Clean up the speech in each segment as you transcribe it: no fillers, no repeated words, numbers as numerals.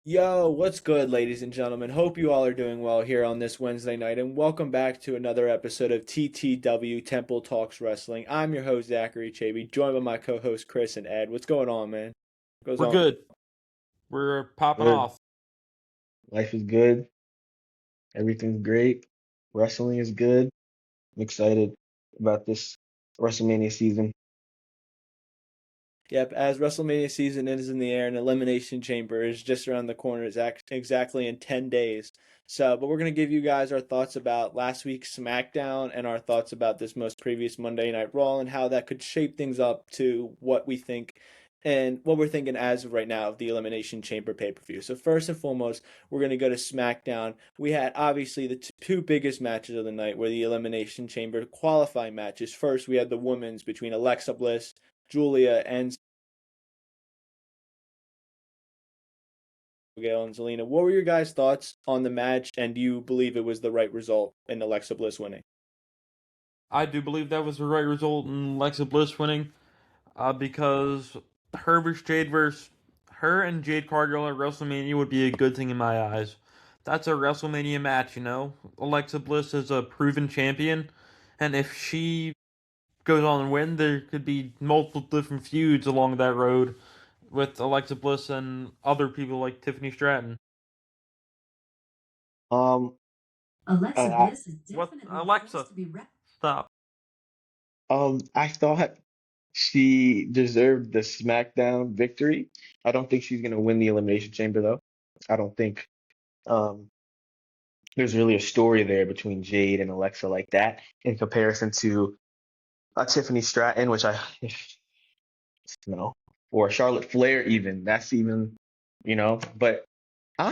Yo, what's good, ladies and gentlemen? Hope you all are doing well here on this Wednesday night, and welcome back to another episode of TTW Temple Talks Wrestling. I'm your host, Zachary Chaby, joined by my co-host Chris and Ed. What's going on, man? What goes We're on? good. We're popping Good. off. Life is good. Everything's great. Wrestling is good. I'm excited about this WrestleMania season. Yep, as WrestleMania season is in the air and Elimination Chamber is just around the corner, it's exactly in 10 days. But we're going to give you guys our thoughts about last week's SmackDown and our thoughts about this most previous Monday Night Raw and how that could shape things up to what we think and what we're thinking as of right now of the Elimination Chamber pay-per-view. So first and foremost, we're going to go to SmackDown. We had obviously the two biggest matches of the night were the Elimination Chamber qualifying matches. First, we had the women's between Alexa Bliss, Julia, and Gail and Zelina. What were your guys' thoughts on the match, and do you believe it was the right result in Alexa Bliss winning? I do believe that was the right result in Alexa Bliss winning, because her and Jade Cargill at WrestleMania would be a good thing in my eyes. That's a WrestleMania match, you know. Alexa Bliss is a proven champion, and if she goes on and win, there could be multiple different feuds along that road with Alexa Bliss and other people like Tiffany Stratton. Um, Alexa I, Bliss is What, definitely Alexa? poised to be Stop. I thought she deserved the SmackDown victory. I don't think she's gonna win the Elimination Chamber though. I don't think um there's really a story there between Jade and Alexa like that in comparison to Tiffany Stratton, which I no, or Charlotte Flair even. That's even, but I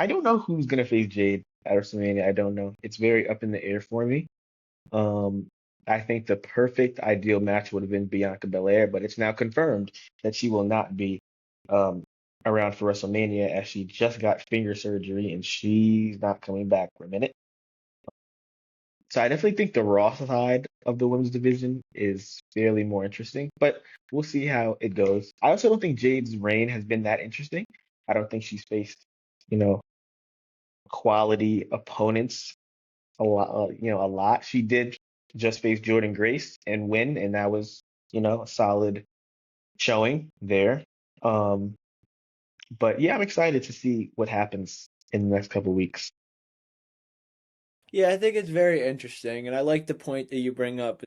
don't know who's gonna face Jade at WrestleMania. I don't know. It's very up in the air for me. Um, I think the perfect ideal match would have been Bianca Belair, but it's now confirmed that she will not be um around for WrestleMania as she just got finger surgery and she's not coming back for a minute. So I definitely think the Raw side of the women's division is fairly more interesting, but we'll see how it goes. I also don't think Jade's reign has been that interesting. I don't think she's faced, you know, quality opponents a lot. She did just face Jordan Grace and win, and that was, a solid showing there. Um, but yeah, I'm excited to see what happens in the next couple of weeks. Yeah, I think it's very interesting, and I like the point that you bring up.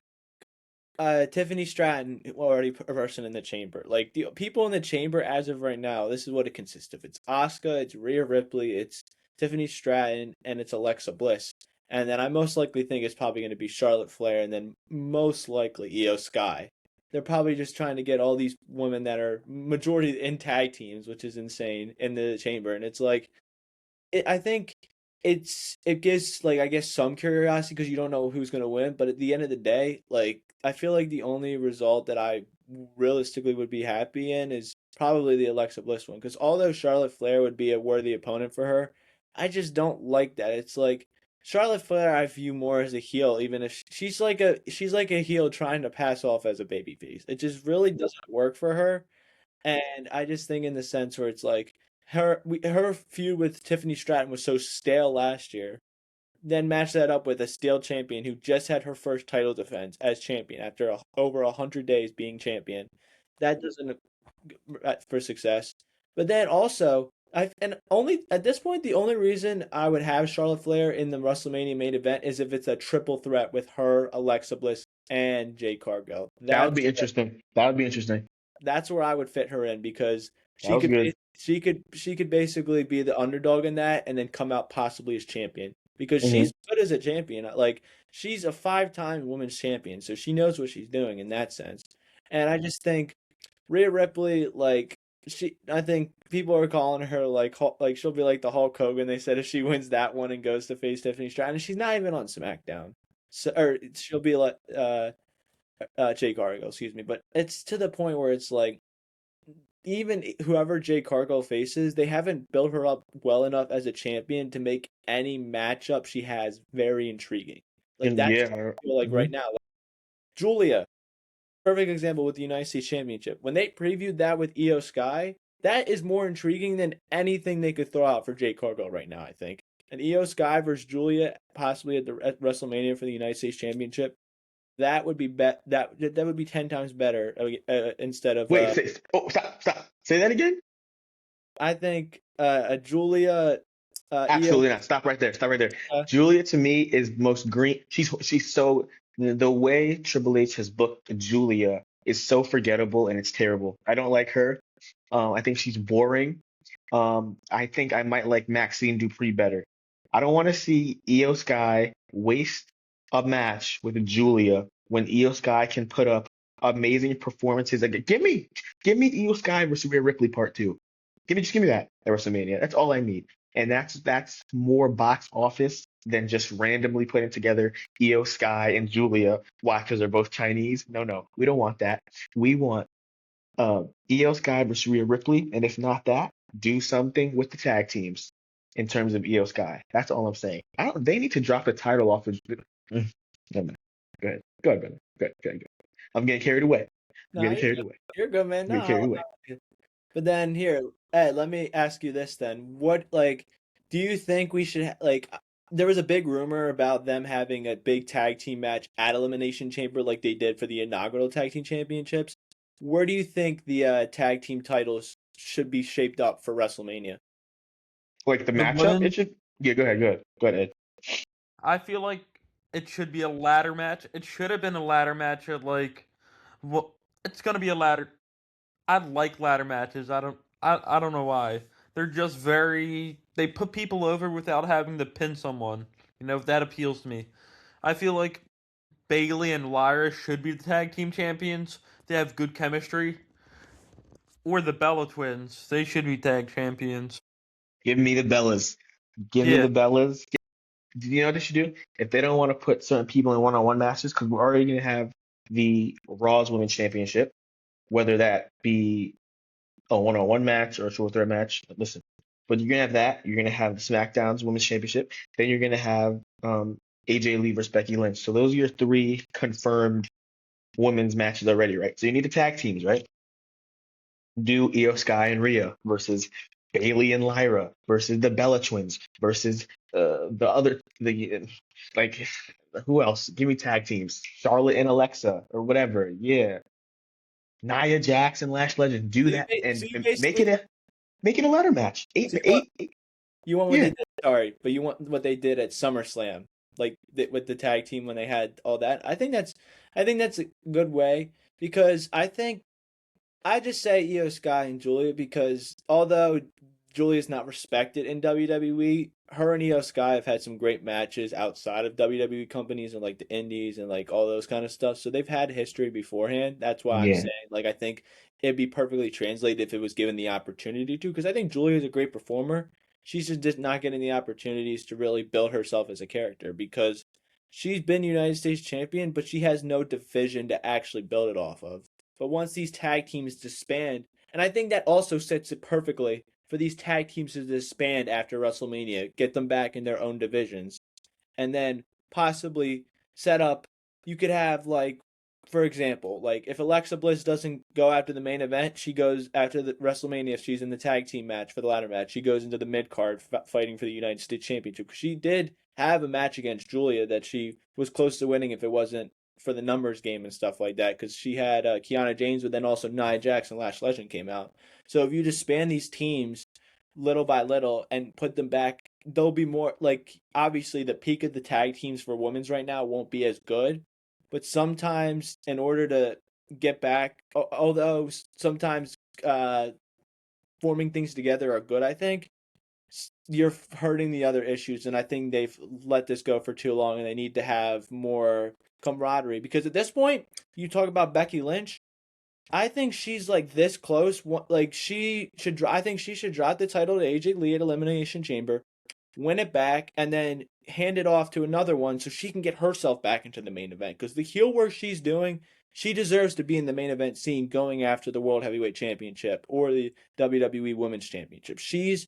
Tiffany Stratton already a person in the chamber. Like the people in the chamber as of right now, this is what it consists of. It's Asuka, it's Rhea Ripley, it's Tiffany Stratton, and it's Alexa Bliss. And then I most likely think it's probably going to be Charlotte Flair, and then most likely Io Sky. They're probably just trying to get all these women that are majority in tag teams, which is insane, in the chamber. And it's like I think it gives like I guess some curiosity because you don't know who's gonna win, but at the end of the day, like I feel like the only result that I realistically would be happy in is probably the Alexa Bliss one. Because although Charlotte Flair would be a worthy opponent for her, I just don't like that. It's like Charlotte Flair I view more as a heel, even if she's like a heel trying to pass off as a babyface. It just really doesn't work for her. And I just think in the sense where it's like her feud with Tiffany Stratton was so stale last year. Then match that up with a stale champion who just had her first title defense as champion after over 100 days being champion. That doesn't for success. But then also, I and only at this point the only reason I would have Charlotte Flair in the WrestleMania main event is if it's a triple threat with her, Alexa Bliss, and Jade Cargill. That would be interesting. That would be interesting. That's where I would fit her in because That was good. she could basically be the underdog in that and then come out possibly as champion because Hmm. she's good as a champion. Like she's a 5-time women's champion, so she knows what she's doing in that sense. And I just think Rhea Ripley, like I think people are calling her like she'll be like the Hulk Hogan. They said if she wins that one and goes to face Tiffany Stratton, she's not even on SmackDown. So or she'll be like Jay Cargill, excuse me. But it's to the point where it's like even whoever Jay Cargill faces, they haven't built her up well enough as a champion to make any matchup she has very intriguing. Like And that's yeah, like hmm right now. Like, Julia, perfect example with the United States Championship. When they previewed that with Io Sky, that is more intriguing than anything they could throw out for Jade Cargill right now, I think. An Io Sky versus Julia, possibly at WrestleMania for the United States Championship. That would be that would be 10 times better instead of Wait, stop. Say that again? I think a Julia Io Absolutely not. Stop right there. Stop right there. Julia to me is most green. She's so the way Triple H has booked Julia is so forgettable and it's terrible. I don't like her. I think she's boring. I think I might like Maxine Dupree better. I don't want to see Io Sky waste a match with Julia when Io Sky can put up amazing performances. Like, give me Io Sky versus Rhea Ripley part two. Just give me that at WrestleMania. That's all I need. And that's more box office than just randomly putting together Io Sky and Julia. Why? Because they're both Chinese? No, we don't want that. We want Io Sky versus Rhea Ripley, and if not that, do something with the tag teams in terms of Io Sky. That's all I'm saying. I don't. They need to drop the title off of. Never mind. Go ahead, brother. Go ahead. I'm getting carried away. No, you're good, man. I'm getting carried away. But then here, Ed, let me ask you this then. What do you think we should there was a big rumor about them having a big tag team match at Elimination Chamber like they did for the inaugural tag team championships. Where do you think the tag team titles should be shaped up for WrestleMania? Like the matchup, it should. Yeah, go ahead, Ed. I feel like it should be a ladder match. It should have been a ladder match at it's gonna be a ladder. I like ladder matches. I don't know why. They're just they put people over without having to pin someone. That appeals to me. I feel like Bayley and Lyra should be the tag team champions. They have good chemistry. Or the Bella twins. They should be tag champions. Give me the Bellas. Give me the Bellas. You know what they should do? If they don't want to put certain people in one-on-one matches, because we're already going to have the Raw's Women's Championship, whether that be a one-on-one match or a short threat match. Listen, but you're going to have that. You're going to have the SmackDown's Women's Championship. Then you're going to have AJ Lee versus Becky Lynch. So those are your three confirmed women's matches already, right? So you need the tag teams, right? Do Io Sky and Rhea versus Bayley and Lyra versus the Bella Twins versus who else? Give me tag teams. Charlotte and Alexa or whatever. Yeah. Nia Jax and Lash Legend. Do that and make it a ladder match. Eight. You want what they did? Sorry, but you want what they did at SummerSlam, with the tag team when they had all that. I think that's a good way because I just say Io Sky and Julia because although Julia's not respected in WWE, her and Io Sky have had some great matches outside of WWE companies and like the indies and like all those kind of stuff. So they've had history beforehand. That's why I'm saying I think it'd be perfectly translated if it was given the opportunity to because I think Julia is a great performer. She's just not getting the opportunities to really build herself as a character because she's been United States champion, but she has no division to actually build it off of. But once these tag teams disband, and I think that also sets it perfectly for these tag teams to disband after WrestleMania, get them back in their own divisions, and then possibly set up. You could have for example, if Alexa Bliss doesn't go after the main event, she goes after the WrestleMania. If she's in the tag team match for the ladder match, she goes into the mid card fighting for the United States Championship. She did have a match against Julia that she was close to winning if it wasn't for the numbers game and stuff like that because she had Kiana James, but then also Nia Jax and Lash Legend came out. So if you just span these teams little by little and put them back, they'll be more obviously the peak of the tag teams for women's right now won't be as good, but sometimes in order to get back, although sometimes forming things together are good, I think you're hurting the other issues, and I think they've let this go for too long, and they need to have more camaraderie because at this point, you talk about Becky Lynch. I think she's this close. She should. I think she should drop the title to AJ Lee at Elimination Chamber, win it back, and then hand it off to another one so she can get herself back into the main event. Because the heel work she's doing, she deserves to be in the main event scene, going after the World Heavyweight Championship or the WWE Women's Championship. She's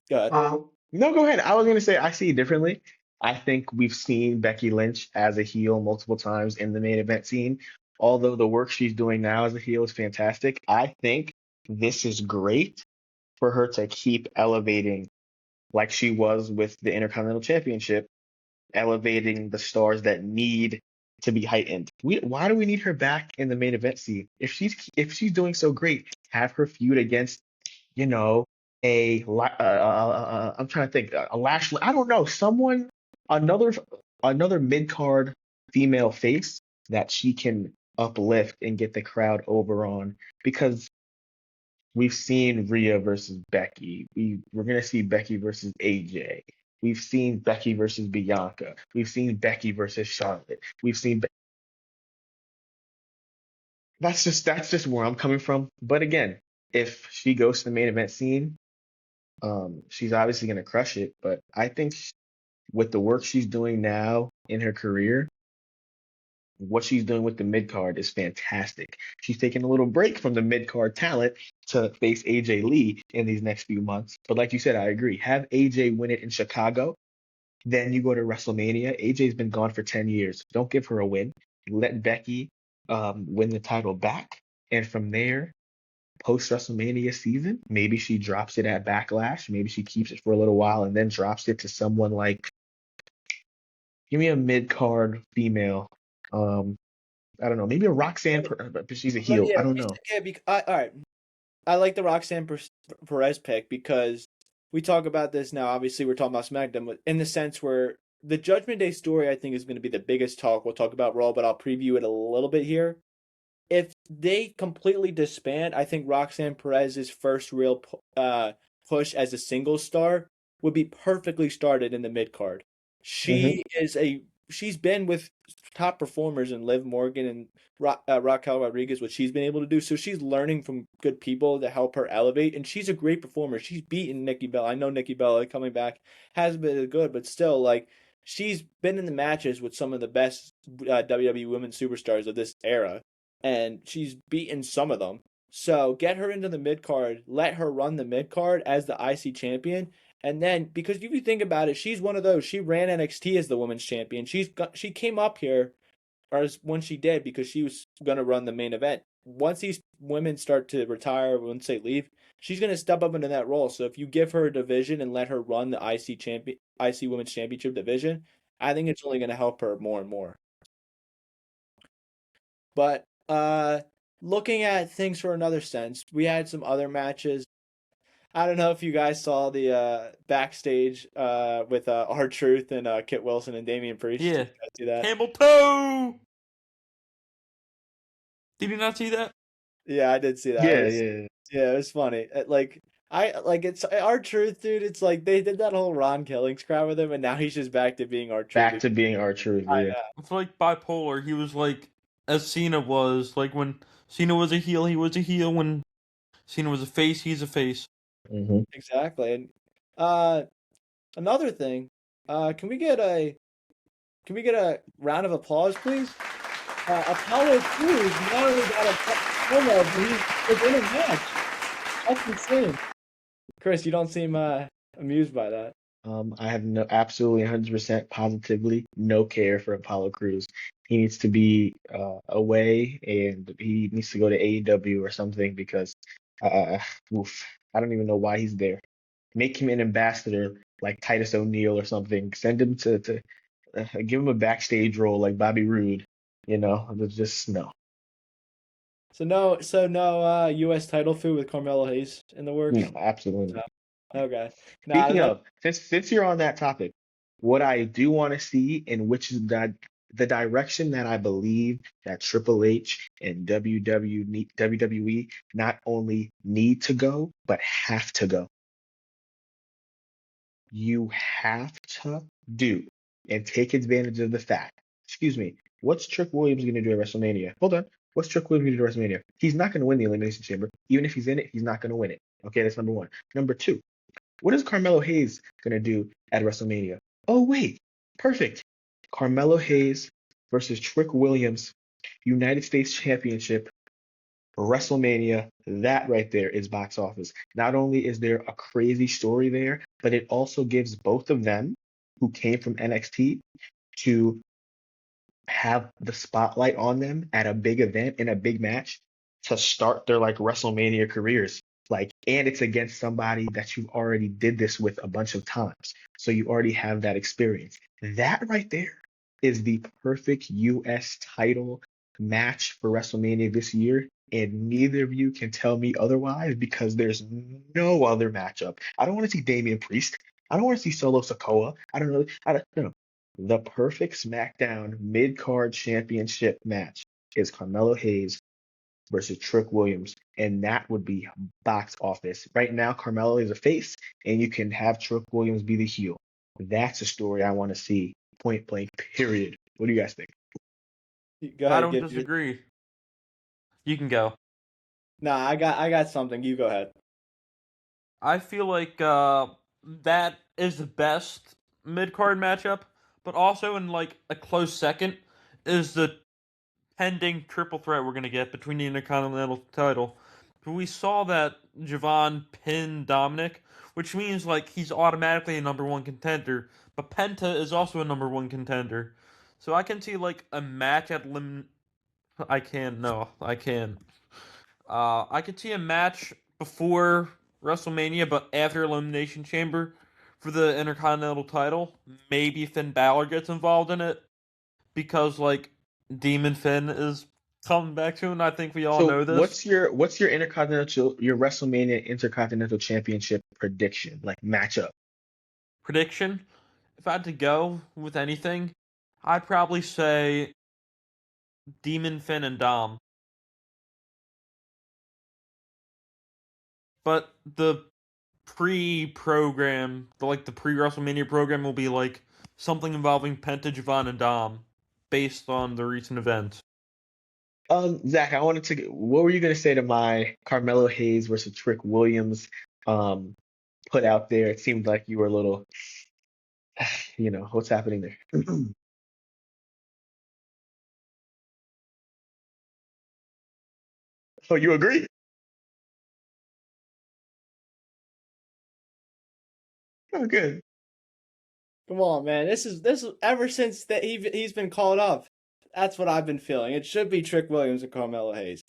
good. No, go ahead. I was gonna say I see it differently. I think we've seen Becky Lynch as a heel multiple times in the main event scene. Although the work she's doing now as a heel is fantastic, I think this is great for her to keep elevating like she was with the Intercontinental Championship, elevating the stars that need to be heightened. Why do we need her back in the main event scene? If she's doing so great, have her feud against, you know, I'm trying to think, a Lashley. I don't know, someone, another another mid card female face that she can uplift and get the crowd over on, because we've seen Rhea versus Becky. We're gonna see Becky versus AJ. We've seen Becky versus Bianca. We've seen Becky versus Charlotte. We've seen that's just where I'm coming from. But again, if she goes to the main event scene, she's obviously gonna crush it. But I think with the work she's doing now in her career, what she's doing with the mid card is fantastic. She's taking a little break from the mid card talent to face AJ Lee in these next few months. But like you said, I agree. Have AJ win it in Chicago, then you go to WrestleMania. AJ's been gone for 10 years. Don't give her a win. Let Becky win the title back. And from there, post WrestleMania season, maybe she drops it at Backlash. Maybe she keeps it for a little while and then drops it to someone like, give me a mid card female. I don't know. Maybe a Roxanne, but she's a heel. Yeah, I don't know. all right. I like the Roxanne Perez pick because we talk about this now. Obviously, we're talking about SmackDown, but in the sense where the Judgment Day story, I think, is going to be the biggest talk. We'll talk about Raw, but I'll preview it a little bit here. If they completely disband, I think Roxanne Perez's first real push as a single star would be perfectly started in the mid card. Hmm. She's been with top performers in Liv Morgan and Raquel Rodriguez, what she's been able to do. So she's learning from good people to help her elevate, and she's a great performer. She's beaten Nikki Bella. I know Nikki Bella coming back has been good, but still, like, she's been in the matches with some of the best WWE women superstars of this era, and she's beaten some of them. So get her into the mid card, let her run the mid card as the IC champion, and then, because if you think about it, she's one of those. She ran NXT as the women's champion. She came up here, or when she did, because she was gonna run the main event. Once these women start to retire, once they leave, she's gonna step up into that role. So if you give her a division and let her run the IC Women's Championship division, I think it's only gonna help her more and more. But looking at things for another sense, we had some other matches. I don't know if you guys saw the backstage with R-Truth and Kit Wilson and Damian Priest. Did Yeah. you guys see that? Camel toe! Did you not see that? Yeah, I did see that. Yeah, yeah. It was funny. It's R-Truth, dude. It's like they did that whole Ron Killings crowd with him, and now he's just back to being R-Truth. Back to being R-Truth. I Yeah. know. It's like bipolar. He was like, as Cena was. Like when Cena was a heel, he was a heel. When Cena was a face, he's a face. Hmm. Exactly. And another thing, can we get a round of applause, please? Apollo Crews not only got a promo, but he was in a match. That's insane. Chris, you don't seem amused by that. I have absolutely 100% positively no care for Apollo Crews. He needs to be away, and he needs to go to AEW or something, because uh, oof, I don't even know why he's there. Make him an ambassador like Titus O'Neil or something. Send him to give him a backstage role like Bobby Roode. Just no. So no U.S. title food with Carmelo Hayes in the works? No, absolutely No. not. Okay. Nah, Speaking of, since you're on that topic, what I do want to see, and which is the direction that I believe that Triple H and WWE not only need to go, but have to go. You have to do and take advantage of the fact. Excuse me. What's Trick Williams going to do at WrestleMania? Hold on. What's Trick Williams going to do at WrestleMania? He's not going to win the Elimination Chamber. Even if he's in it, he's not going to win it. Okay, that's number one. Number two, what is Carmelo Hayes going to do at WrestleMania? Oh, wait. Perfect. Carmelo Hayes versus Trick Williams, United States Championship, WrestleMania. That right there is box office. Not only is there a crazy story there, but it also gives both of them, who came from NXT, to have the spotlight on them at a big event in a big match to start their like WrestleMania careers. Like, and it's against somebody that you already did this with a bunch of times. So you already have that experience. That right there is the perfect US title match for WrestleMania this year. And neither of you can tell me otherwise because there's no other matchup. I don't want to see Damian Priest. I don't want to see Solo Sikoa. I don't know. I don't know. The perfect SmackDown mid-card championship match is Carmelo Hayes versus Trick Williams, and that would be box office. Right now, Carmelo is a face, and you can have Trick Williams be the heel. That's a story I want to see. Point blank. Period. What do you guys think? Go I ahead, don't give your. disagree. You can go. Nah, I got something. You go ahead. I feel like that is the best mid card matchup, but also in like a close second is the pending triple threat we're gonna get between the Intercontinental title. But we saw that Javon pinned Dominic, which means like he's automatically a number one contender. But Penta is also a number one contender, so I can see like a match at lim. I can no, I can. I could see a match before WrestleMania, but after Elimination Chamber for the Intercontinental title. Maybe Finn Balor gets involved in it because like Demon Finn is coming back soon. I think we all So know this. what's your intercontinental your WrestleMania Intercontinental Championship prediction like matchup? Prediction: if I had to go with anything, I'd probably say Demon Finn and Dom. But the pre-program, the pre-WrestleMania program will be like something involving Penta, Javon, and Dom, based on the recent events. Zach, I wanted to. What were you gonna say to my Carmelo Hayes versus Trick Williams um put out there? It seemed like you were a little, what's happening there. Oh, you agree? Oh, good. Come on, man. This is ever since that he's been called up. That's what I've been feeling. It should be Trick Williams and Carmelo Hayes.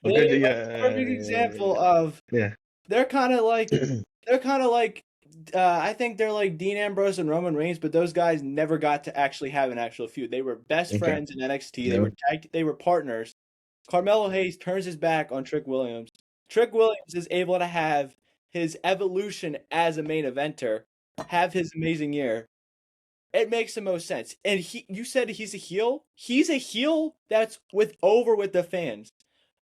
Oh, They good. are a perfect example of Yeah. they're kind of like they're kind of like I think they're like Dean Ambrose and Roman Reigns, but those guys never got to actually have an actual feud. They were best Okay. friends in NXT. Yep. They were partners. Carmelo Hayes turns his back on Trick Williams. Trick Williams is able to have his evolution as a main eventer, have his amazing year. It makes the most sense. And you said he's a heel. He's a heel that's over with the fans.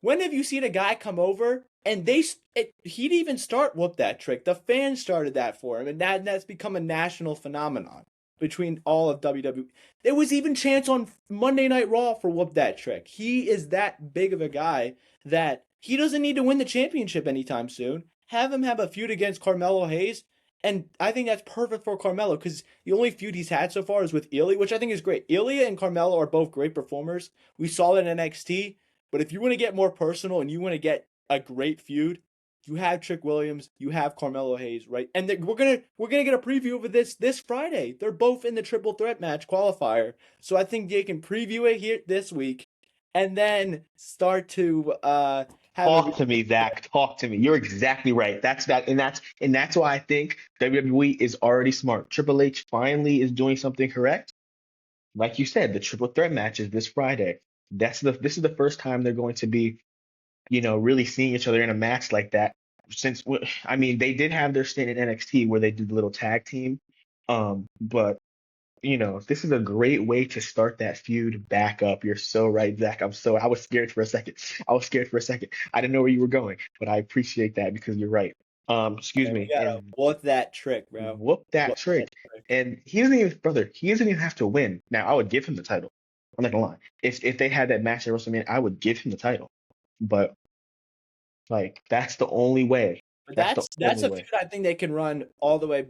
When have you seen a guy come over and he'd even start whoop that trick? The fans started that for him, and that's become a national phenomenon between all of WWE. There was even chance on Monday Night Raw for whoop that trick. He is that big of a guy that he doesn't need to win the championship anytime soon. Have him have a feud against Carmelo Hayes, and I think that's perfect for Carmelo because the only feud he's had so far is with Ilya, which I think is great. Ilya and Carmelo are both great performers. We saw that in NXT. But if you want to get more personal and you want to get a great feud, you have Trick Williams, you have Carmelo Hayes, right? And we're gonna get a preview of this Friday. They're both in the triple threat match qualifier, so I think they can preview it here this week, and then start to have a. Talk to me, Zach. Talk to me. You're exactly right. And that's why I think WWE is already smart. Triple H finally is doing something correct. Like you said, the triple threat match is this Friday. This is the first time they're going to be, really seeing each other in a match like that. Since I mean, they did have their stint in NXT where they did the little tag team, but this is a great way to start that feud back up. You're so right, Zach. I was scared for a second. I was scared for a second. I didn't know where you were going, but I appreciate that because you're right. Excuse We me, gotta and whoop that trick, bro. whoop that Whoop that trick. trick. And he doesn't even, brother, he doesn't even have to win. Now, I would give him the title. I'm not gonna lie. If they had that match at WrestleMania, I would give him the title. But like, that's the only way. But That's the that's only a feud way. I think they can run all the way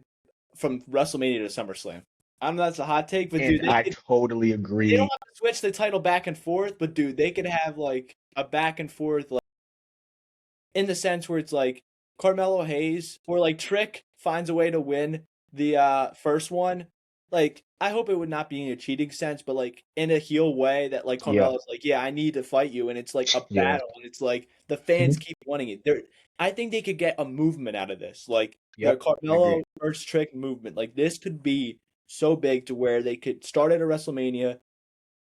from WrestleMania to SummerSlam. I know that's a hot take, but dude, And I totally they don't agree. have to switch the title back and forth, but dude, they could have like a back and forth, like in the sense where it's like Carmelo Hayes or like Trick finds a way to win the first one, like I hope it would not be in a cheating sense, but like in a heel way that like Yeah. Carmelo's like, yeah, I need to fight you, and it's like a Yeah. battle, and it's like the fans Mhm. keep wanting it. I think they could get a movement out of this, like the Yep. I Carmelo agree. first trick movement. Like this could be so big to where they could start at a WrestleMania,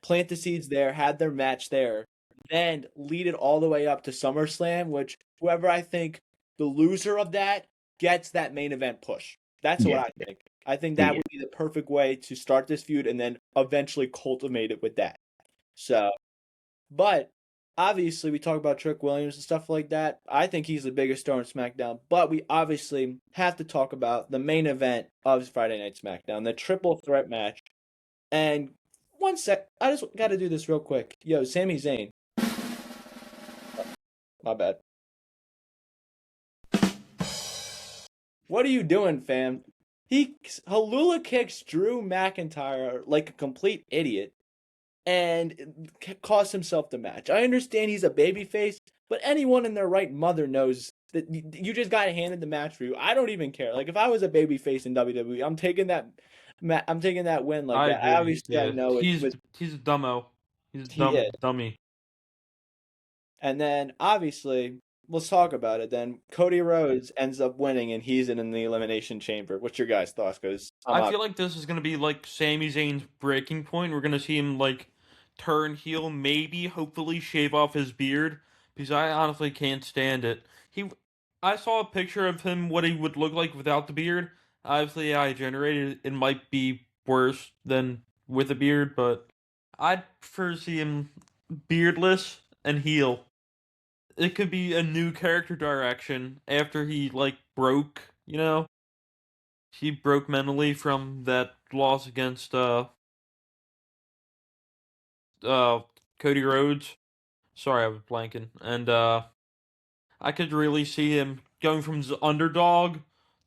plant the seeds there, had their match there, then lead it all the way up to SummerSlam, which whoever I think the loser of that gets that main event push. That's what Yeah. I think. I think that Yeah. would be the perfect way to start this feud and then eventually cultivate it with that. So, but obviously we talk about Trick Williams and stuff like that. I think he's the biggest star in SmackDown, but we obviously have to talk about the main event of Friday Night SmackDown, the triple threat match. And one sec, I just got to do this real quick. Yo, Sami Zayn. My bad. What are you doing, fam? He Halula kicks Drew McIntyre like a complete idiot and cost himself the match. I understand he's a babyface, but anyone in their right mother knows that you just got handed the match for you. I don't even care. Like if I was a babyface in WWE, I'm taking that. I'm taking that win like I that. agree. Obviously, I Yeah, know it was he's a dumbo. He's a he is. dummy. And then obviously, let's talk about it. Then Cody Rhodes ends up winning, and he's in the Elimination Chamber. What's your guys' thoughts? Because I'm I out. feel like this is gonna be like Sami Zayn's breaking point. We're gonna see him like turn heel, maybe, hopefully shave off his beard, because I honestly can't stand it. I saw a picture of him, what he would look like without the beard. Obviously, I generated it might be worse than with a beard, but I'd prefer to see him beardless and heel. It could be a new character direction after he like broke, he broke mentally from that loss against uh Cody Rhodes. Sorry, I was blanking. And I could really see him going from underdog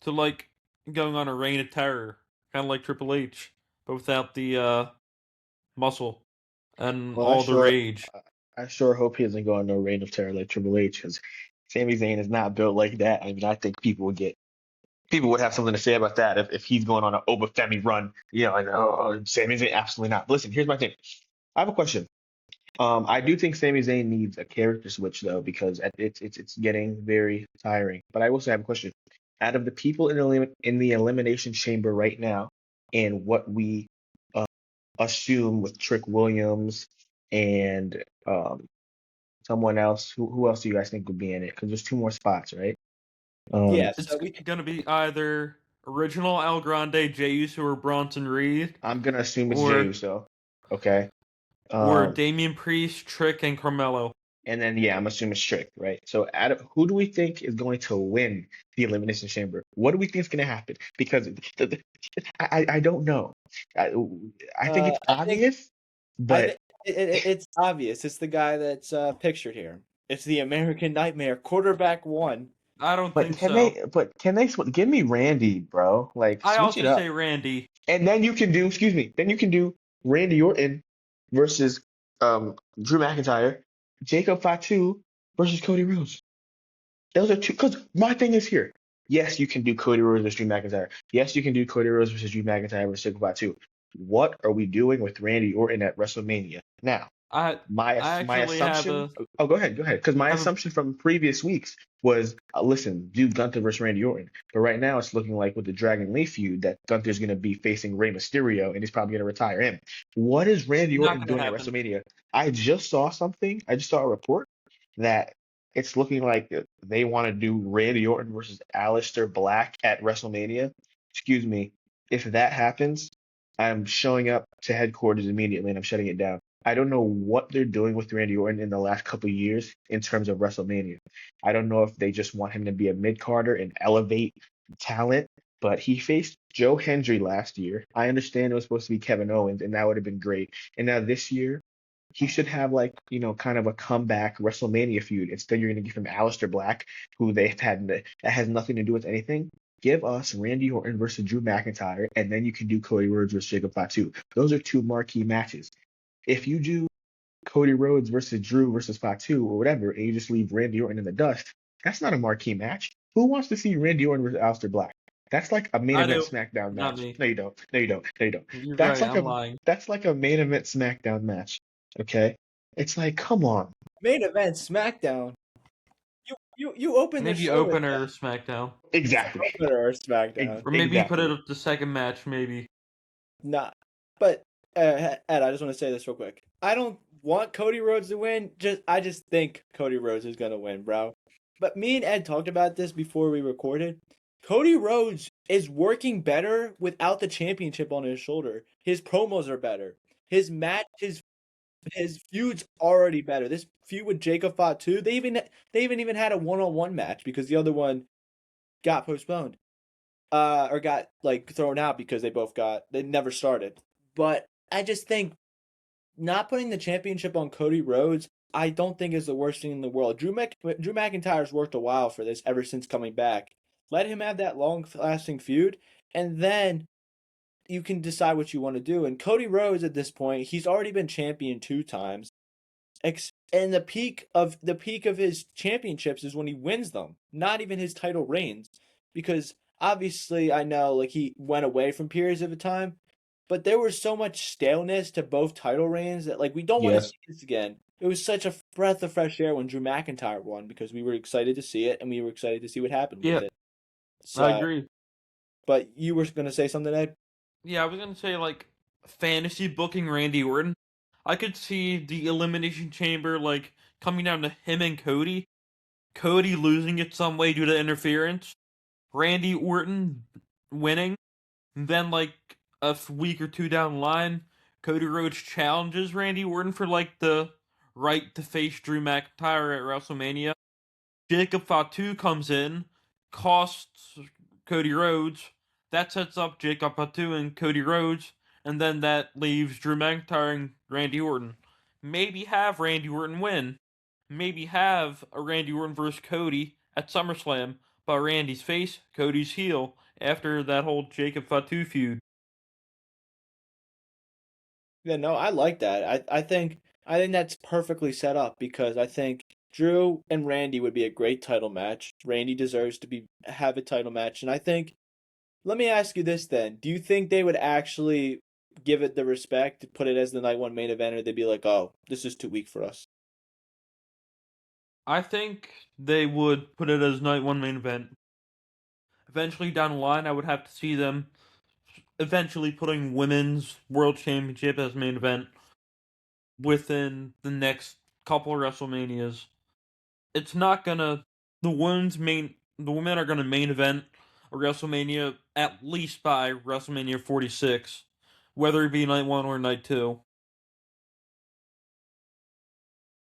to like going on a reign of terror, kind of like Triple H, but without the muscle and Well, I all the sure, rage. I sure hope he doesn't go on no reign of terror like Triple H, because Sami Zayn is not built like that. I mean, I think people would have something to say about that if he's going on an Obafemi run. Like, oh, Sami Zayn, absolutely not. Listen, here's my thing. I have a question. I do think Sami Zayn needs a character switch though, because it's getting very tiring. But I also have a question. Out of the people in the elimination chamber right now, and what we uh, assume with Trick Williams and someone else, who else do you guys think would be in it? Because there's two more spots, right? Yeah, It's so we gonna be either original El Grande, Jey Uso, or Bronson Reed, I'm gonna assume it's Jey or Uso. Okay. or Um, Damian Priest, Trick, and Carmelo. And then, yeah, I'm assuming strict, right? So, who do we think is going to win the Elimination Chamber? What do we think is going to happen? Because I don't know. I, I think it's I think obvious, I think but it's obvious. It's the guy that's pictured here. It's the American Nightmare, quarterback one. I don't but think can so. they? But can they? Give me Randy, bro. Like I switch it also up, say Randy. and then you can do. Excuse me. Then you can do Randy Orton versus Drew McIntyre, Jacob Fatu versus Cody Rhodes. Those are two. Because my thing is here. Yes, you can do Cody Rhodes versus Drew McIntyre. Yes, you can do Cody Rhodes versus Drew McIntyre versus Super too. What are we doing with Randy Orton at WrestleMania? Now, I I my actually have assumption. a Oh, go ahead, go ahead. Because my have a assumption from previous weeks was, listen, do Gunther versus Randy Orton. But right now, it's looking like with the Dragon Lee feud that Gunther's going to be facing Rey Mysterio, and he's probably going to retire him. What is Randy not Orton gonna doing at happen. WrestleMania? I just saw something. I just saw a report that it's looking like they want to do Randy Orton versus Aleister Black at WrestleMania. Excuse me. If that happens, I'm showing up to headquarters immediately and I'm shutting it down. I don't know what they're doing with Randy Orton in the last couple of years in terms of WrestleMania. I don't know if they just want him to be a mid-carder and elevate talent, but he faced Joe Hendry last year. I understand it was supposed to be Kevin Owens, and that would have been great. And now this year, he should have like, kind of a comeback WrestleMania feud. Instead, you're going to give him Aleister Black, who they've had that has nothing to do with anything. Give us Randy Orton versus Drew McIntyre, and then you can do Cody Rhodes versus Jacob Fatu. Those are two marquee matches. If you do Cody Rhodes versus Drew versus Fatu or whatever, and you just leave Randy Orton in the dust, that's not a marquee match. Who wants to see Randy Orton versus Aleister Black? That's like a main I event do. SmackDown Not match. me. No, you don't. No, you don't. No, you don't. You're That's right. like I'm a lying. that's like a main event SmackDown match. Okay? It's like, come on. Main event SmackDown. You open the Maybe show with opener SmackDown. Exactly. opener or SmackDown. Or maybe put it Exactly. at the second match, maybe. Not, but Ed, I just want to say this real quick. I don't want Cody Rhodes to win. I just think Cody Rhodes is gonna win, bro. But me and Ed talked about this before we recorded. Cody Rhodes is working better without the championship on his shoulder. His promos are better. His feud's already better. This feud with Jacob Fatu, they even had a one-on-one match because the other one got postponed. Or got like thrown out because they never started. But I just think not putting the championship on Cody Rhodes, I don't think is the worst thing in the world. Drew McIntyre's worked a while for this ever since coming back. Let him have that long-lasting feud, and then you can decide what you want to do. And Cody Rhodes at this point, he's already been champion 2 times. And the peak of his championships is when he wins them, not even his title reigns. Because obviously, I know like he went away from periods of a time, but there was so much staleness to both title reigns that like we don't want to Yes. see this again. It was such a breath of fresh air when Drew McIntyre won because we were excited to see it and we were excited to see what happened with Yeah, it. I So, agree. but you were gonna say something, Ed? Yeah, I was gonna say like fantasy booking Randy Orton. I could see the Elimination Chamber like coming down to him and Cody. Cody losing it some way due to interference. Randy Orton winning. And then like week or two down the line, Cody Rhodes challenges Randy Orton for like the right to face Drew McIntyre at WrestleMania. Jacob Fatu comes in, costs Cody Rhodes. That sets up Jacob Fatu and Cody Rhodes, and then that leaves Drew McIntyre and Randy Orton. Maybe have Randy Orton win. Maybe have a Randy Orton versus Cody at SummerSlam, but Randy's face, Cody's heel, after that whole Jacob Fatu feud. Yeah, no, I like that. I think that's perfectly set up because I think Drew and Randy would be a great title match. Randy deserves to have a title match, and I think let me ask you this then. Do you think they would actually give it the respect to put it as the night one main event, or they'd be like, "Oh, this is too weak for us"? I think they would put it as night one main event. Eventually down the line, I would have to see them eventually putting women's world championship as main event within the next couple of WrestleManias. It's not gonna the women are gonna main event a WrestleMania at least by WrestleMania 46, whether it be night one or night two.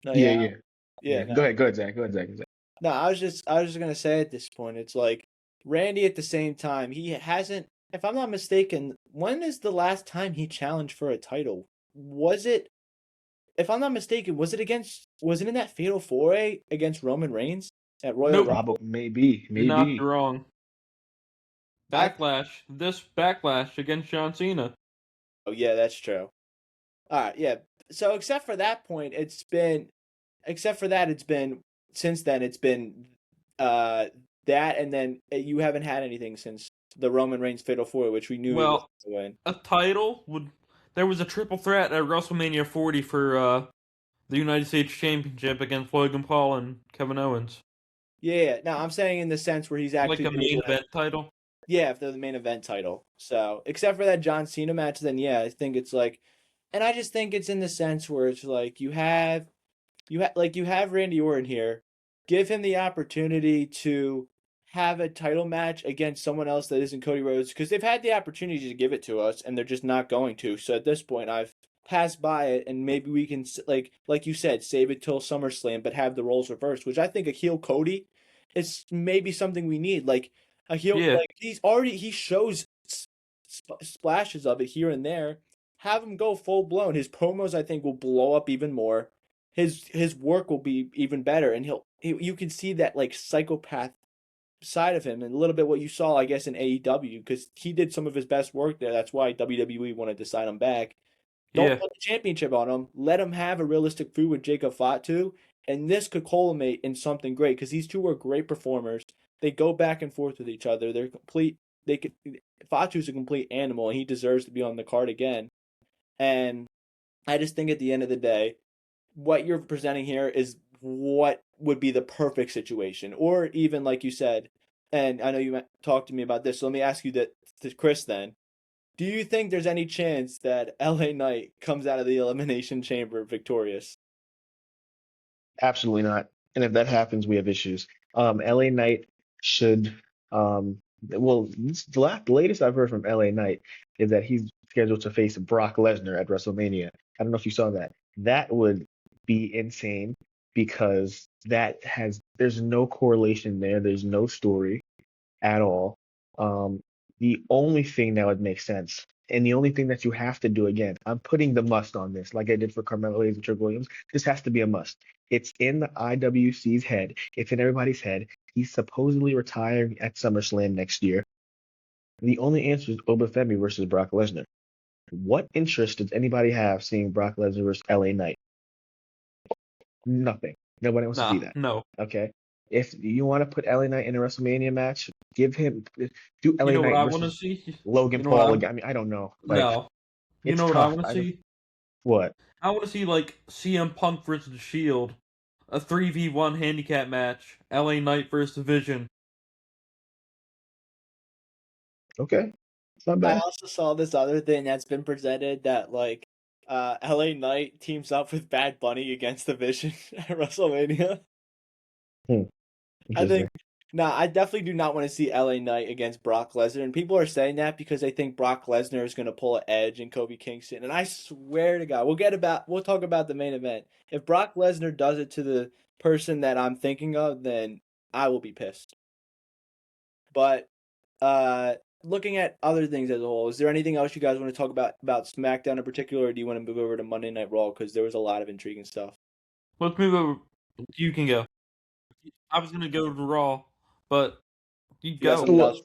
No, Yeah, yeah, yeah. yeah. Yeah. No, Go ahead, Zach. Go ahead, Zach. no. I was just gonna say at this point, it's like Randy at the same time. He hasn't, if I'm not mistaken, when is the last time he challenged for a title? Was it if I'm not mistaken, was it in that Fatal 4-Way against Roman Reigns at Royal Nope, Rumble? Probably, maybe, you're not maybe. wrong. I This backlash against John Cena. Oh yeah, that's true. All right, yeah. So except for that, it's been since then. It's been uh that, and then you haven't had anything since the Roman Reigns Fatal 4, which we knew he was Well, going to win. a title would. There was a triple threat at WrestleMania 40 for the United States Championship against Logan Paul and Kevin Owens. Yeah, no, I'm saying in the sense where he's Like actually a been main able to. event title. Yeah, if they're the main event title. So, except for that John Cena match, then yeah, I think it's like, and I just think it's in the sense where it's like you have Randy Orton here, give him the opportunity to have a title match against someone else that isn't Cody Rhodes because they've had the opportunity to give it to us and they're just not going to. So at this point, I've passed by it and maybe we can like you said, save it till SummerSlam, but have the roles reversed, which I think a heel Cody is maybe something we need. Like a heel, Yeah, like he shows splashes of it here and there. Have him go full blown. His promos, I think, will blow up even more. His work will be even better, and you can see that like psychopath side of him, and a little bit what you saw, I guess, in AEW because he did some of his best work there. That's why WWE wanted to sign him back. Don't yeah, put the championship on him. Let him have a realistic feud with Jacob Fatu, and this could culminate in something great because these two are great performers. They go back and forth with each other. They're complete Fatu's a complete animal, and he deserves to be on the card again. And I just think at the end of the day, what you're presenting here is what would be the perfect situation, or even like you said, and I know you talked to me about this, so let me ask you that to Chris then. Do you think there's any chance that LA Knight comes out of the Elimination Chamber victorious? Absolutely not. And if that happens, we have issues. LA Knight should well, the latest I've heard from LA Knight is that he's scheduled to face Brock Lesnar at WrestleMania. I don't know if you saw that. That would be insane because there's no correlation there. There's no story at all. Um, the only thing that would make sense, and the only thing that you have to do again, I'm putting the must on this, like I did for Carmelo Hayes and Trick Williams. This has to be a must. It's in the IWC's head. It's in everybody's head. He's supposedly retiring at SummerSlam next year. The only answer is Obafemi versus Brock Lesnar. What interest does anybody have seeing Brock Lesnar versus LA Knight? Nothing. Nobody wants to see that. No. Okay. If you want to put LA Knight in a WrestleMania match, do LA You know what Knight I want to versus see? Logan You know what Paul again. I mean, I don't know. Like, No. You it's know what I tough. want to see? What? I want to see like CM Punk versus The Shield, a 3v1 handicap match, LA Knight versus Division. Okay. It's not I bad. also saw this other thing that's been presented that like LA Knight teams up with Bad Bunny against the Vision at WrestleMania. Hmm. I Interesting. think I definitely do not want to see LA Knight against Brock Lesnar, and people are saying that because they think Brock Lesnar is going to pull an Edge and Kobe Kingston. And I swear to God, we'll talk about the main event. If Brock Lesnar does it to the person that I'm thinking of, then I will be pissed. But looking at other things as a whole, is there anything else you guys want to talk about SmackDown in particular, or do you want to move over to Monday Night Raw because there was a lot of intriguing stuff? Let's move over. You can go. I was gonna go to Raw, but you You got go. something Well,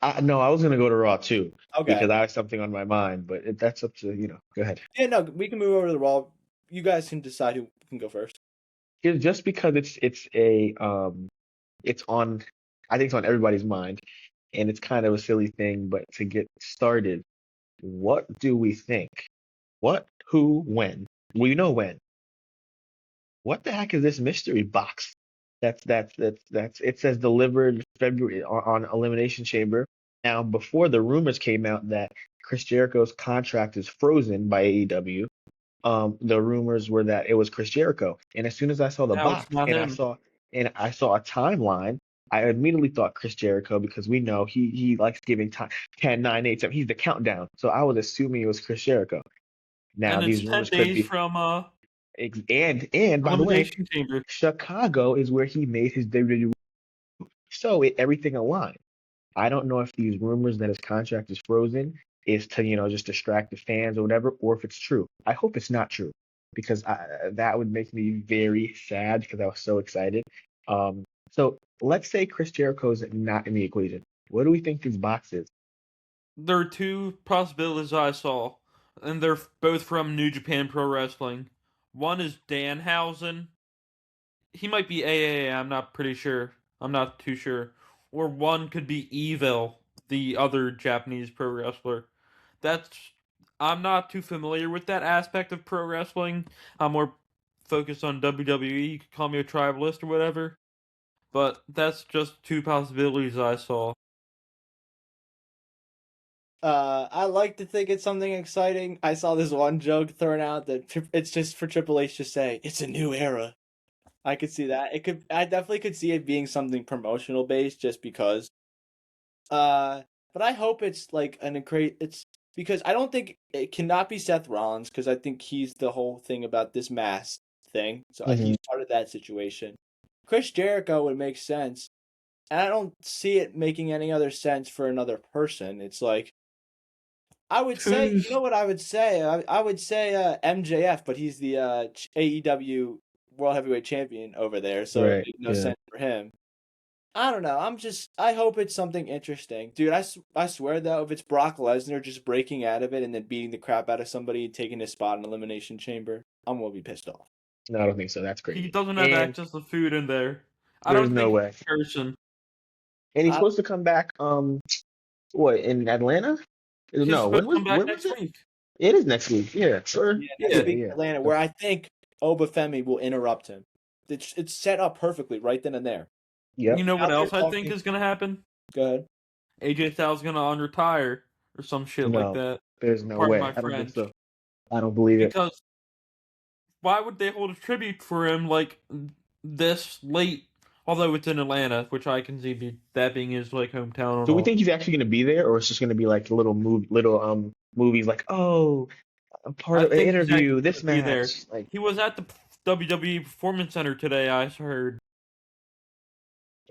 else? no, I was gonna go to Raw too Okay. because I have something on my mind, but that's up to Go ahead. Yeah, no, we can move over to the Raw. You guys can decide who can go first. Just because it's on, I think it's on everybody's mind, and it's kind of a silly thing, but to get started, what do we think? What, who, when? We know when. What the heck is this mystery box? That's it says delivered February on Elimination Chamber. Now, before the rumors came out that Chris Jericho's contract is frozen by AEW, the rumors were that it was Chris Jericho. And as soon as I saw the Now it's box not and him. I saw a timeline, I immediately thought Chris Jericho because we know he likes giving time 10, 9, 8, 7. He's the countdown. So I was assuming it was Chris Jericho. Now And it's these 10 rumors could days be from and by the way, Elimination Chamber. Chicago is where he made his WWE. So everything aligned. I don't know if these rumors that his contract is frozen is to, just distract the fans or whatever, or if it's true. I hope it's not true because that would make me very sad because I was so excited. So let's say Chris Jericho's not in the equation. What do we think this box is? There are two possibilities I saw, and they're both from New Japan Pro Wrestling. One is Danhausen. He might be AAA, I'm not pretty sure. I'm not too sure. Or one could be Evil, the other Japanese pro wrestler. That's I'm not too familiar with that aspect of pro wrestling. I'm more focused on WWE. You could call me a tribalist or whatever. But that's just two possibilities I saw. I like to think it's something exciting. I saw this one joke thrown out that it's just for Triple H to say it's a new era. I could see that. I definitely could see it being something promotional based, just because. Uh, but I hope it's like it's because I don't think it cannot be Seth Rollins because I think he's the whole thing about this mask thing. So Hmm. he's part of that situation. Chris Jericho would make sense, and I don't see it making any other sense for another person. It's like I would say, you Who's know what I would say? I would say MJF, but he's the AEW World Heavyweight Champion over there, so it Right. makes no Yeah. sense for him. I don't know. I hope it's something interesting. Dude, I swear though, if it's Brock Lesnar just breaking out of it and then beating the crap out of somebody and taking his spot in Elimination Chamber, I'm gonna be pissed off. No, I don't think so. That's he crazy. doesn't have And access to food in there. I there's don't no think way. person. And he's I supposed to come back. What, in Atlanta? He's No, supposed to come back when was next it? week. It is next week. Yeah, sure. Yeah, next Yeah. week in Atlanta, where I think Obafemi will interrupt him. It's set up perfectly right then and there. You Yep. know what Out there else I think talking. is gonna happen? Go ahead. AJ Styles gonna unretire or some shit like No, that. there's no Pardon way. my I don't think French. so. I don't believe it. Because why would they hold a tribute for him like this late? Although it's in Atlanta, which I can see that being his like hometown and Do we all. think he's actually going to be there, or it's just going to be like little movies like, oh, I'm part I of an think he's interview, actually this gonna be there. match, like. He was at the WWE Performance Center today. I heard.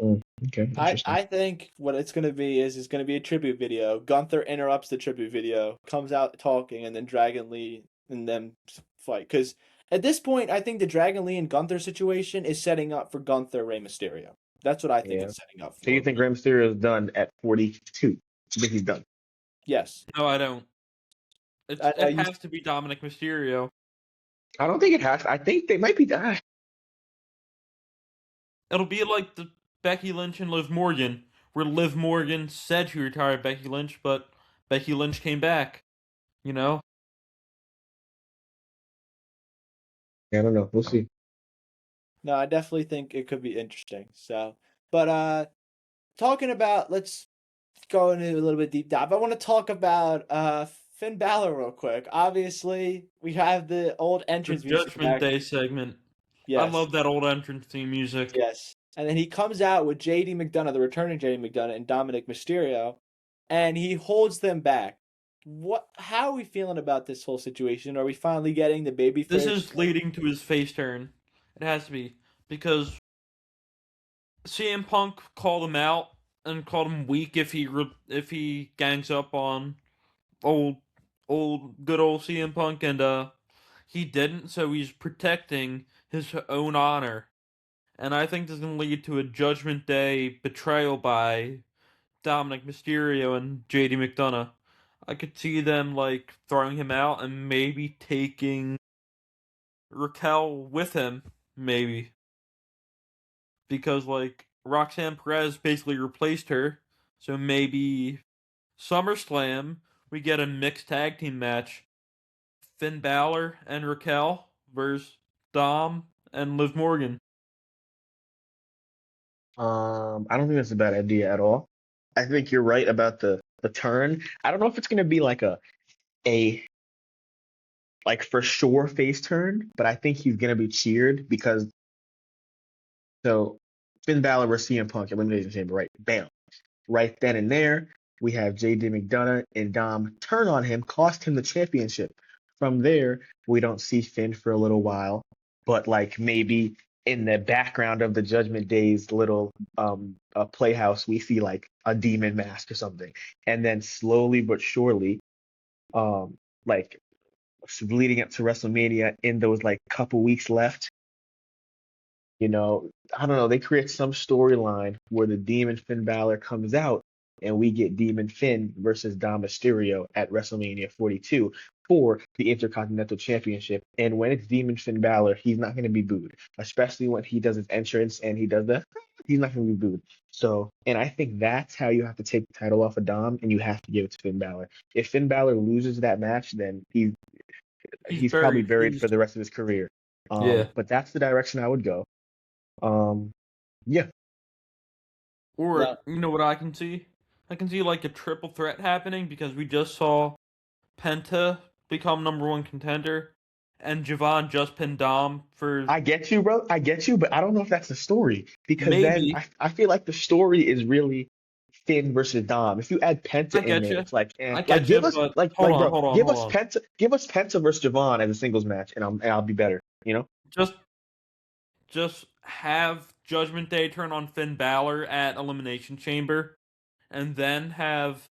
Mm, okay, interesting. I think what it's gonna be is it's gonna be a tribute video. Gunther interrupts the tribute video, comes out talking, and then Dragon Lee and them fight. Because at this point, I think the Dragon Lee and Gunther situation is setting up for Gunther Rey Mysterio. That's what I think Yeah. it's setting up So you for. think Rey Mysterio is done at 42? You think he's done? Yes, No, I don't. I know It you. has to be Dominic Mysterio. I don't think it has. I think they might be done. It'll be like the Becky Lynch and Liv Morgan, where Liv Morgan said she retired Becky Lynch, but Becky Lynch came back. You know? I don't know. We'll see. No, I definitely think it could be interesting. So, but talking about let's go into a little bit deep dive. I want to talk about Finn Balor real quick. Obviously, we have the old The entrance music Judgment back. Day segment. I Yes, love that old entrance theme music. yes. And then he comes out with JD McDonough, the returning JD McDonough, and Dominic Mysterio, and he holds them back. What? How are we feeling about this whole situation? Are we finally getting the This babyface? is leading to his face turn. It has to be. Because CM Punk called him out and called him weak if he gangs up on old good old CM Punk, and he didn't, so he's protecting his own honor. And I think this is going to lead to a Judgment Day betrayal by Dominic Mysterio and JD McDonough. I could see them like throwing him out and maybe taking Raquel with him, maybe. Because like Roxanne Perez basically replaced her. So maybe SummerSlam we get a mixed tag team match. Finn Balor and Raquel versus Dom and Liv Morgan. I don't think that's a bad idea at all. I think you're right about the turn. I don't know if it's gonna be like a like for sure face turn, but I think he's gonna be cheered because so Finn Balor versus CM Punk Elimination Chamber, right? Bam. Right then and there, we have JD McDonough and Dom turn on him, cost him the championship. From there, we don't see Finn for a little while, but like maybe in the background of the Judgment Day's little playhouse, we see like a demon mask or something, and then slowly but surely, like leading up to WrestleMania, in those like couple weeks left, I don't know, they create some storyline where the Demon Finn Balor comes out and we get Demon Finn versus Dom Mysterio at WrestleMania 42 for the Intercontinental Championship. And when it's Demon Finn Balor, he's not going to be booed, especially when he does his entrance and he does he's not going to be booed. So, and I think that's how you have to take the title off of Dom and you have to give it to Finn Balor. If Finn Balor loses that match, then He's he's probably buried. buried for the rest of his career. Yeah. But that's the direction I would go. Um, yeah, Or No, you know what I can see? I can see like a triple threat happening because we just saw Penta become number one contender, and Javon just pinned Dom for I get you, bro. I get you, but I don't know if that's the story because then maybe. I feel like the story is really Finn versus Dom. If you add Penta I in get there, you. it's like, I like get you, give us but like bro, hold on. Give us Penta versus Javon as a singles match, and I'll be better. You know? Just have Judgment Day turn on Finn Balor at Elimination Chamber, and then have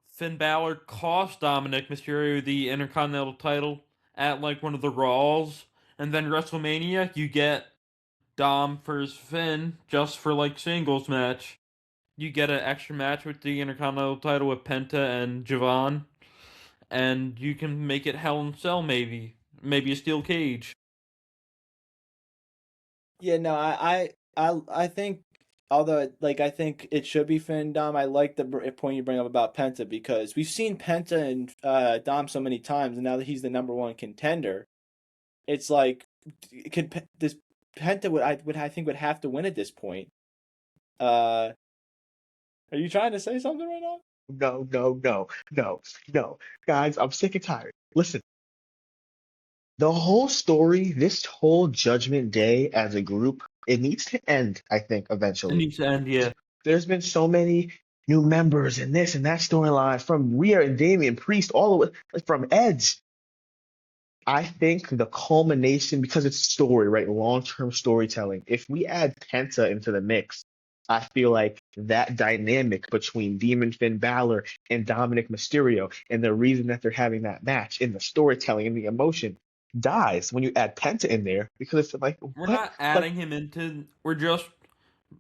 Finn Balor cost Dominic Mysterio the Intercontinental title at like one of the Raws, and then WrestleMania you get Dom versus Finn just for like singles match. You get an extra match with the Intercontinental title with Penta and Javon, and you can make it Hell in a Cell maybe a steel cage. yeah, no, I think although like I think it should be Finn and Dom. I like the point you bring up about Penta because we've seen Penta and Dom so many times, and now that he's the number one contender, it's like this Penta I think would have to win at this point. Uh, are you trying to say something right now? No, no, no, no, no. Guys, I'm sick and tired. Listen, the whole story, this whole Judgment Day as a group, it needs to end, I think, It eventually. needs to end, yeah. There's been so many new members and this and that storyline from Rhea and Damian Priest, all the way from Edge. I think the culmination, because it's story, right? Long-term storytelling. If we add Penta into the mix, I feel like that dynamic between Demon Finn Balor and Dominic Mysterio and the reason that they're having that match in the storytelling and the emotion dies when you add Penta in there because it's like We're what? not Like, adding him into. We're just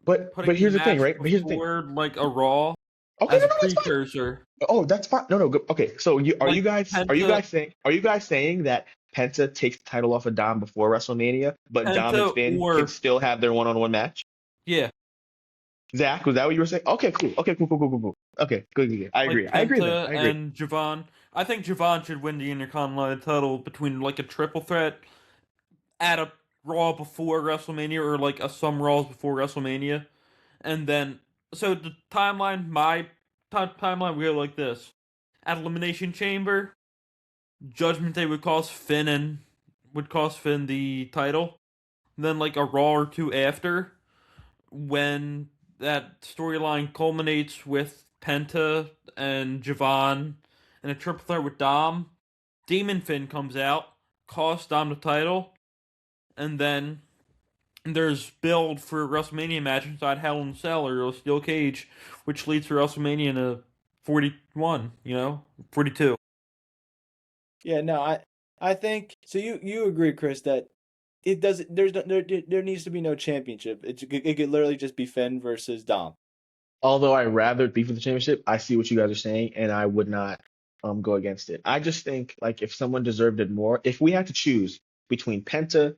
but putting the here's the thing, match right? But here's the thing. before like a Raw Okay, as no, a no, that's fine. precursor. Oh, that's fine. No, no. Okay. So Like are you Penta, guys saying that Penta takes the title off of Dom before WrestleMania, but Dom and Penta, Finn can or still have their one-on-one match? yeah, Zach, was that what you were saying? Okay, cool. Okay, cool, cool, cool, cool, cool. Okay, good, good, good. I like agree. I agree then. Penta I agree. and Javon. I think Javon should win the Intercontinental title between like a triple threat at a Raw before WrestleMania or like a some Raws before WrestleMania, and then so the timeline, my timeline, we go like this: at Elimination Chamber, Judgment Day would cost Finn the title. Then like a Raw or two after, when that storyline culminates with Penta and Javon and a triple threat with Dom, Demon Finn comes out, costs Dom the title, and then there's build for a WrestleMania match inside Hell in a Cell or a Steel Cage, which leads to WrestleMania in a 41, 42. Yeah, no, I think so. You agree, Chris, that it doesn't. There needs to be no championship. It could literally just be Finn versus Dom. Although I rather be for the championship, I see what you guys are saying, and I would not go against it. I just think like if someone deserved it more, if we had to choose between Penta,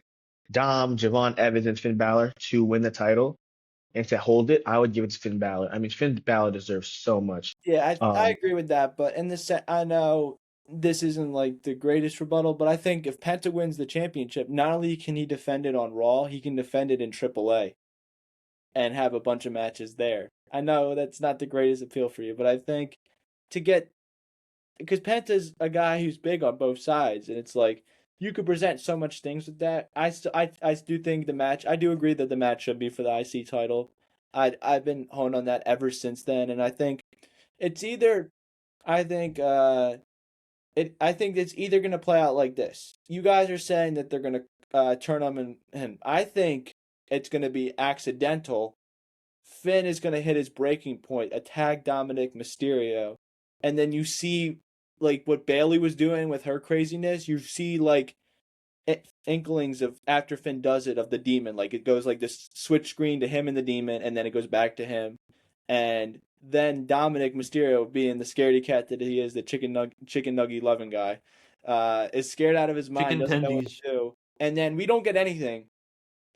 Dom, Javon Evans, and Finn Balor to win the title and to hold it, I would give it to Finn Balor. I mean, Finn Balor deserves so much. Yeah, I Um, agree with that, but in this I know this isn't like the greatest rebuttal, but I think if Penta wins the championship, not only can he defend it on Raw, he can defend it in AAA and have a bunch of matches there. I know that's not the greatest appeal for you, but I think to get because Penta's a guy who's big on both sides, and it's like you could present so much things with that. I do think the match. I do agree that the match should be for the IC title. I've been honed on that ever since then, and I think it's either. I think I think it's either gonna play out like this. You guys are saying that they're gonna turn him and him. I think it's gonna be accidental. Finn is gonna hit his breaking point, attack Dominic Mysterio, and then you see like what Bailey was doing with her craziness. You see like inklings of after Finn does it of the demon. Like it goes like this switch screen to him and the demon, and then it goes back to him, and then Dominic Mysterio, being the scaredy cat that he is, the chicken nugget loving guy, is scared out of his mind, Chicken doesn't know what tendies. to do, and then we don't get anything,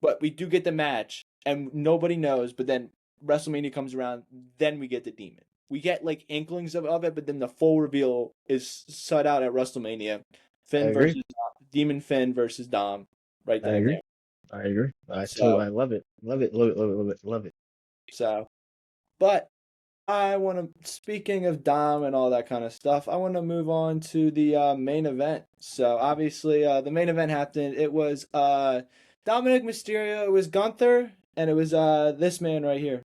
but we do get the match, and nobody knows. But then WrestleMania comes around, then we get the demon. We get like inklings of it, but then the full reveal is set out at WrestleMania. I Finn agree. versus Demon Finn versus Dom, right I then and agree. there. I agree. So I love it. Love it. Love it. Love it. Love it. Love it. so, but I want to. Speaking of Dom and all that kind of stuff, I want to move on to the main event. So obviously, the main event happened. It was Dominic Mysterio. It was Gunther, and it was this man right here.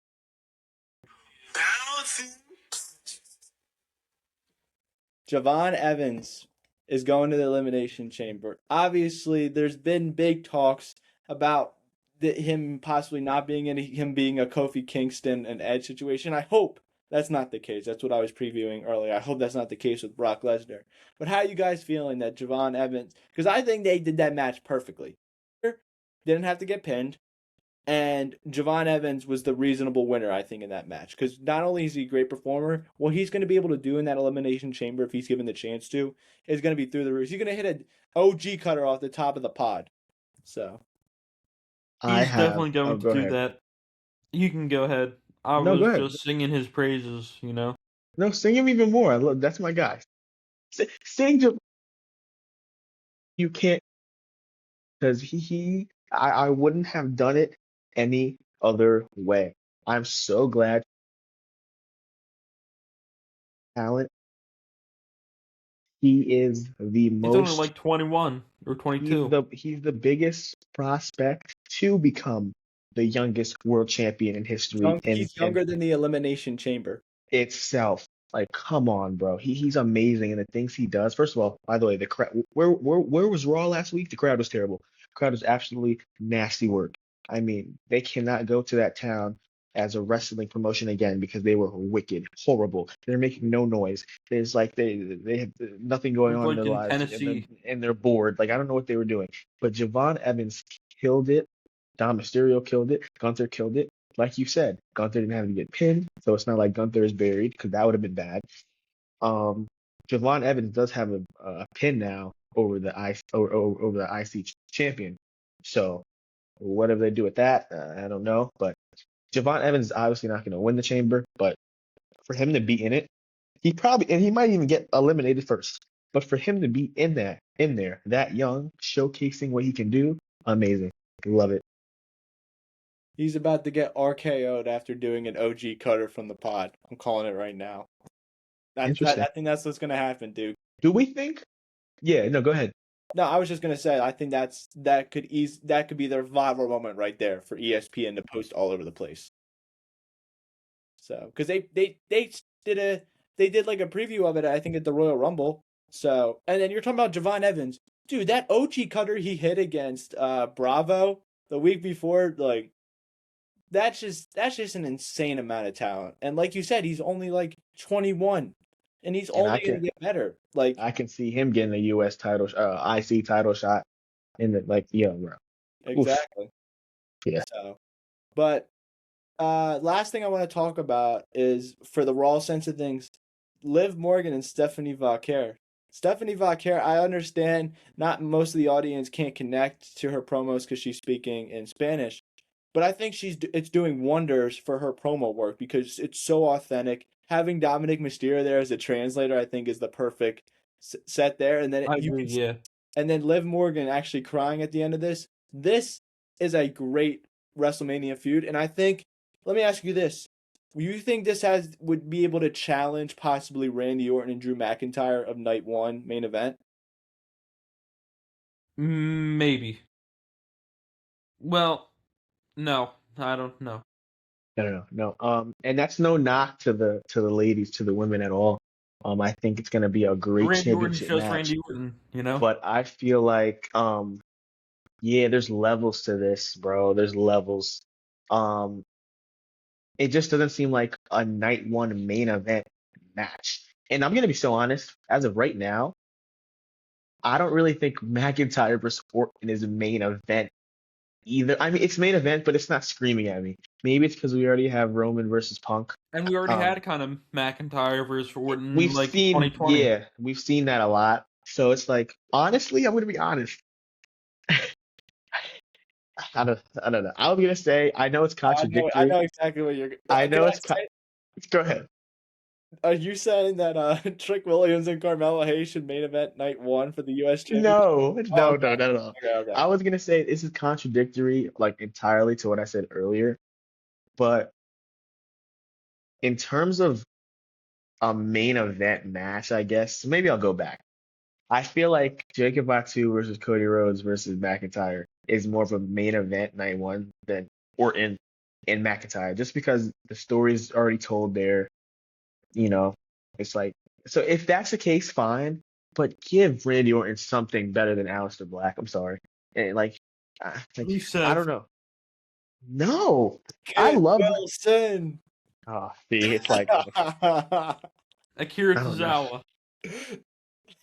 Javon Evans is going to the Elimination Chamber. Obviously, there's been big talks about him possibly not being in him being a Kofi Kingston and Edge situation. I hope that's not the case. That's what I was previewing earlier. I hope that's not the case with Brock Lesnar. But how are you guys feeling that Javon Evans? Because I think they did that match perfectly. Didn't have to get pinned. And Javon Evans was the reasonable winner, I think, in that match. Because not only is he a great performer, what he's going to be able to do in that Elimination Chamber, if he's given the chance to, is going to be through the roof. He's going to hit an OG cutter off the top of the pod. So, I He's have. definitely Oh, going to go do ahead. that. You can go ahead. I No, go was ahead. just singing his praises, you know. No, sing him even more. That's my guy. Sing to you can't because I wouldn't have done it any other way. I'm so glad talent. He is the He's only most like 21 or 22. he's the biggest prospect to become the youngest world champion in history He's and younger than the Elimination Chamber. itself. Like, come on, bro. He's amazing and the things he does. First of all, by the way, the crowd where was Raw last week? The crowd was terrible. The crowd was absolutely nasty work. I mean, they cannot go to that town as a wrestling promotion again because they were wicked, horrible. They're making no noise. There's like they have nothing going Looked on in like their in lives Tennessee. and they're bored. Like I don't know what they were doing. But Javon Evans killed it. Dom Mysterio killed it. Gunther killed it. Like you said, Gunther didn't have to get pinned, so it's not like Gunther is buried because that would have been bad. Um, Javon Evans does have a pin now over the over the IC champion. So whatever they do with that, I don't know. But Javon Evans is obviously not going to win the chamber, but for him to be in it, he might even get eliminated first. But for him to be in there, that young, showcasing what he can do, amazing. Love it. He's about to get RKO'd after doing an OG cutter from the pod. I'm calling it right now. Interesting. I think that's what's gonna happen, dude. Do we think? Yeah, no, go ahead. No, I was just gonna say I think that could be their viral moment right there for ESPN to post all over the place. So because did a they did like a preview of it, I think at the Royal Rumble. So and then you're talking about Javon Evans, dude. That OG cutter he hit against Bravo the week before, like that's just an insane amount of talent. And like you said, he's only like 21, and he's And only gonna get better. Like I can see him getting a U.S. title, IC title shot in the like, yeah, bro. Oof, exactly. yeah. So, but last thing I want to talk about is for the Raw sense of things, Liv Morgan and Stephanie Vaquer. Stephanie Vaquer, I understand not most of the audience can't connect to her promos because she's speaking in Spanish, but I think it's doing wonders for her promo work because it's so authentic. Having Dominic Mysterio there as a translator, I think, is the perfect set there. And then I agree, yeah. and then Liv Morgan actually crying at the end of this. This is a great WrestleMania feud, and I think. Let me ask you this: do you think this would be able to challenge possibly Randy Orton and Drew McIntyre of Night One main event? Maybe. Well, no, I don't know. No. And that's no knock to the ladies, to the women at all. I think it's gonna be a great Randy Orton's championship just match. Randy Orton, you know? But I feel like, yeah, there's levels to this, bro. There's levels. Um, it just doesn't seem like a night one main event match. And I'm gonna be so honest, as of right now, I don't really think McIntyre versus Orton is a main event either. I mean, it's main event, but it's not screaming at me. Maybe it's because we already have Roman versus Punk. And we already Um, had kind of McIntyre versus Orton we've like seen, 2020. yeah, we've seen that a lot. So it's like, honestly, I'm gonna be honest. I don't know. I was gonna say, I know it's I contradictory. know exactly what you're. I Can know I it's. say? Go ahead. Are you saying that Trick Williams and Carmelo Hayes should main event Night One for the U.S. Championship? No, Oh, no, okay, no, no, no. okay. I was gonna say this is contradictory, like entirely to what I said earlier. But in terms of a main event match, I guess maybe I'll go back. I feel like Jacob Fatu versus Cody Rhodes versus McIntyre is more of a main event night one than Orton and McIntyre, just because the story's already told there. You know, it's like so if that's the case, fine. But give Randy Orton something better than Aleister Black. I'm sorry, and I don't Rusev. know. No, I Kid love. Wilson. Oh, see, it's like Akira I don't know. Tozawa.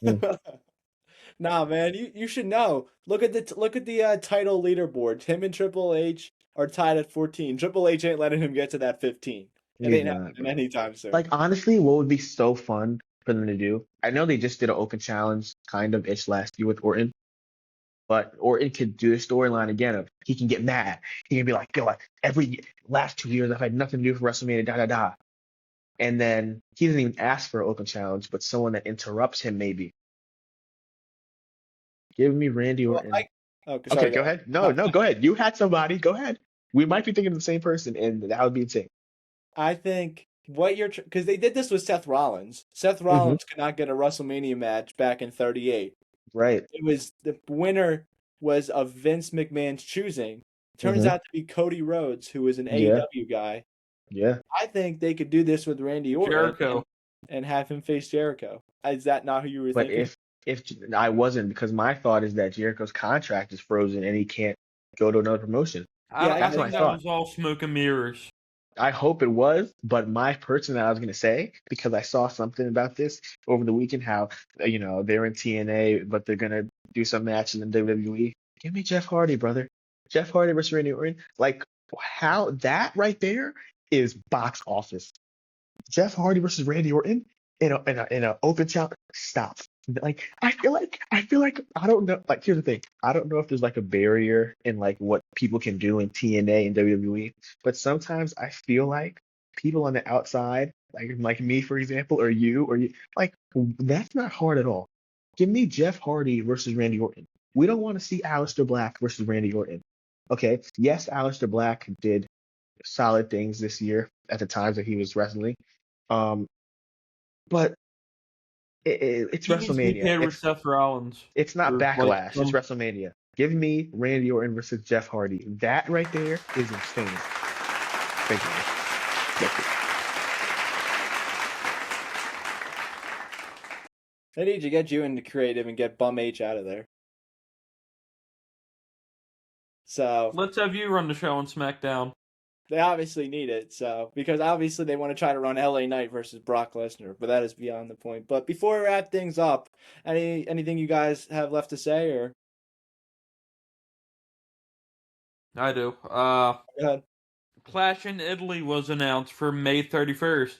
Mm. Nah, man, you should know. Look at the title leaderboard. Him and Triple H are tied at 14. Triple H ain't letting him get to that 15. It He's ain't not, happening bro. anytime soon. Like honestly, what would be so fun for them to do? I know they just did an open challenge kind of ish last year with Orton, But Orton could do the storyline again of he can get mad. He can be like, yo, every last 2 years I've had nothing to do for WrestleMania, da da da. And then he doesn't even ask for an open challenge, but someone that interrupts him maybe. Give me Randy Well, Orton. sorry, Okay, go go ahead. ahead. No, go ahead. You had somebody. Go ahead. We might be thinking of the same person, and that would be insane. I think what you're because they did this with Seth Rollins. Seth Hmm. Rollins could not get a WrestleMania match back in '38. Right. It was the winner was of Vince McMahon's choosing. Turns Hmm. out to be Cody Rhodes, who was an Yeah. AEW guy. Yeah. I think they could do this with Randy Orton Jericho. and have him face Jericho. Is that not who you were But thinking? if I wasn't, because my thought is that Jericho's contract is frozen and he can't go to another promotion. Yeah, I That's what think I that thought. was all smoke and mirrors. I hope it was, but my person that I was going to say, because I saw something about this over the weekend, how, they're in TNA, but they're going to do some matches in WWE. Give me Jeff Hardy, brother. Jeff Hardy versus Randy Orton. Like, how that right there is box office. Jeff Hardy versus Randy Orton in a open challenge. Stop. Like I feel like I don't know. Like here's the thing. I don't know if there's like a barrier in like what people can do in TNA and WWE, but sometimes I feel like people on the outside, like me for example, or you, like that's not hard at all. Give me Jeff Hardy versus Randy Orton. We don't want to see Aleister Black versus Randy Orton. Okay. Yes, Aleister Black did solid things this year at the times that he was wrestling. Um, but it's He needs to be WrestleMania. paired with Seth Rollins. It's not Or like Backlash. It's WrestleMania. Give me Randy Orton versus Jeff Hardy. That right there is insane. Thank you. Thank you. They need to get you into creative and get Bum H out of there. So let's have you run the show on SmackDown. they obviously need it. So because obviously they want to try to run LA Knight versus Brock Lesnar, but that is beyond the point. But before we wrap things up, anything you guys have left to say or I do. go ahead. Clash in Italy was announced for May 31st.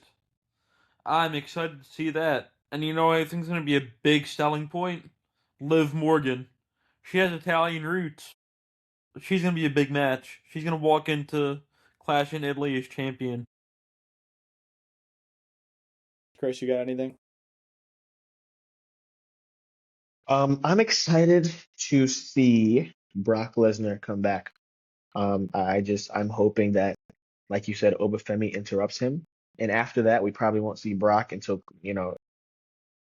I'm excited to see that. And you know what I think is going to be a big selling point? Liv Morgan. She has Italian roots. She's going to be a big match. She's going to walk into Clash in Italy as champion. Chris, you got anything? I'm excited to see Brock Lesnar come back. I'm hoping that, like you said, Obafemi interrupts him, and after that, we probably won't see Brock until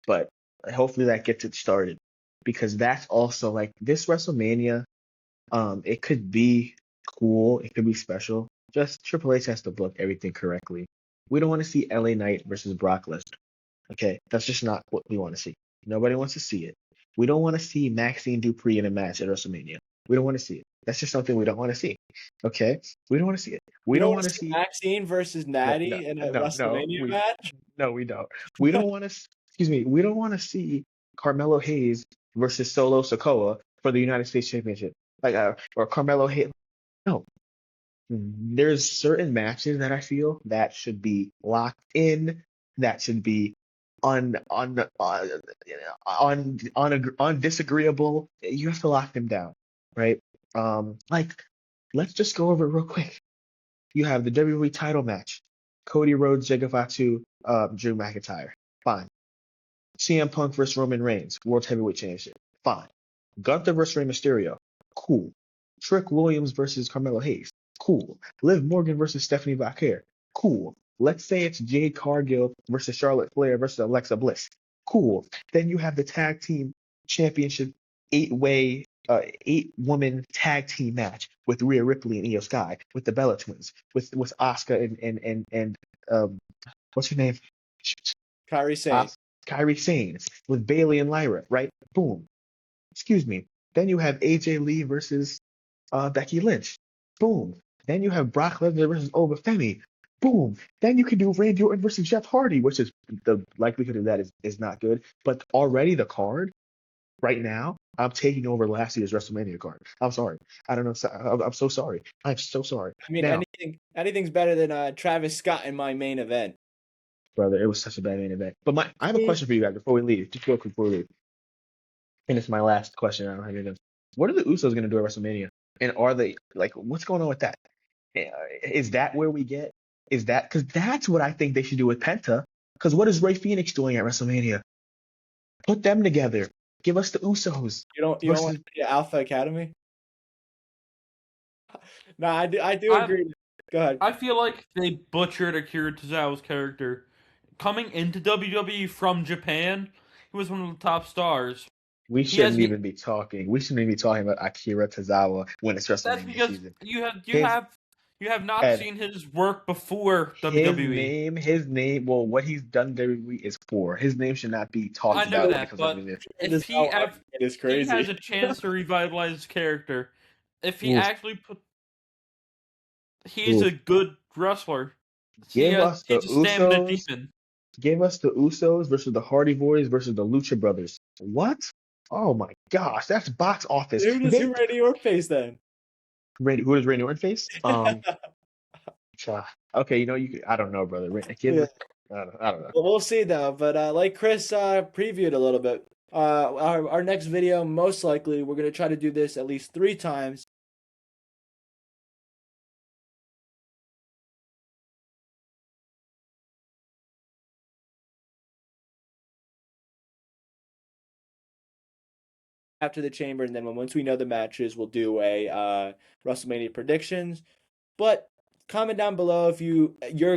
but hopefully that gets it started because that's also like this WrestleMania. It could be cool, it could be special. Just Triple H has to book everything correctly. We don't want to see LA Knight versus Brock Lesnar. Okay, that's just not what we want to see. Nobody wants to see it. We don't want to see Maxine Dupree in a match at WrestleMania. We don't want to see it. That's just something we don't want to see. Okay, we don't want to see it. We You don't don't want want to to see see. Maxine versus No, no, Natty in a no, no. WrestleMania We match? no, we don't. We don't want to. Excuse me. We don't want to see Carmelo Hayes versus Solo Sikoa for the United States Championship, or Carmelo Hayes. No, there's certain matches that I feel that should be locked in, that should be on disagreeable. You have to lock them down, right? Like let's just go over it real quick. You have the WWE title match, Cody Rhodes, Jay Fatu, Drew McIntyre. Fine. CM Punk versus Roman Reigns, World Heavyweight Championship. Fine. Gunther versus Rey Mysterio. Cool. Trick Williams versus Carmelo Hayes. Cool. Liv Morgan versus Stephanie Vaquer. Cool. Let's say it's Jade Cargill versus Charlotte Flair versus Alexa Bliss. Cool. Then you have the tag team championship eight-woman tag team match with Rhea Ripley and Io Sky, with the Bella Twins, with Asuka and what's her name? Kairi Sane. Kairi Sane, with Bailey and Lyra, right? Boom. Excuse me. Then you have AJ Lee versus Becky Lynch. Boom. Then you have Brock Lesnar versus Obafemi. Boom. Then you can do Randy Orton versus Jeff Hardy, which is the likelihood of that is not good. But already the card right now, I'm taking over last year's WrestleMania card. I'm sorry. I don't know. I'm so sorry. I'm so sorry. I mean, Now, anything's better than Travis Scott in my main event. brother, it was such a bad main event. But I have a question for you guys before we leave. Just real quick before we leave. And it's my last question. I don't have anything. What are the Usos going to do at WrestleMania? And are they like what's going on with that? Is that where we get? Is that because that's what I think they should do with Penta? Because what is Ray Phoenix doing at WrestleMania? Put them together. Give us the Usos You don't want versus. to see Alpha Academy? No, I do I agree. Go ahead. I feel like they butchered Akira Tozawa's character. Coming into WWE from Japan, he was one of the top stars. We He has shouldn't even be talking. We shouldn't even be talking about Akira Tozawa when it's That's WrestleMania because season. you His have you have not Ed, seen his work before his WWE. name, his name. Well, what he's done in WWE is poor. His name should not be talked I know about when it that, comes to but WrestleMania. if he How ev- it is he has crazy. a chance to revitalize his character, if he Oof, actually put, he's oof. a good wrestler. Give us the He's a stamina Usos. demon. Give us the Usos versus the Hardy Boys versus the Lucha Brothers. What? Oh my gosh, that's box office. Who Randy Orton face then? Who does Randy Orton face? Okay, I don't know, brother. Yeah. I don't know. Well, we'll see though. But like Chris previewed a little bit, our next video most likely we're gonna try to do this at least 3 times. After the chamber, and then once we know the matches, we'll do a WrestleMania predictions. But comment down below if your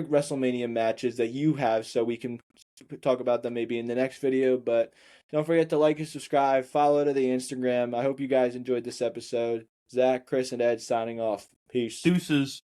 WrestleMania matches that you have, so we can talk about them maybe in the next video. But don't forget to like and subscribe, follow to the Instagram. I hope you guys enjoyed this episode. Zach, Chris, and Ed signing off. Peace. Deuces.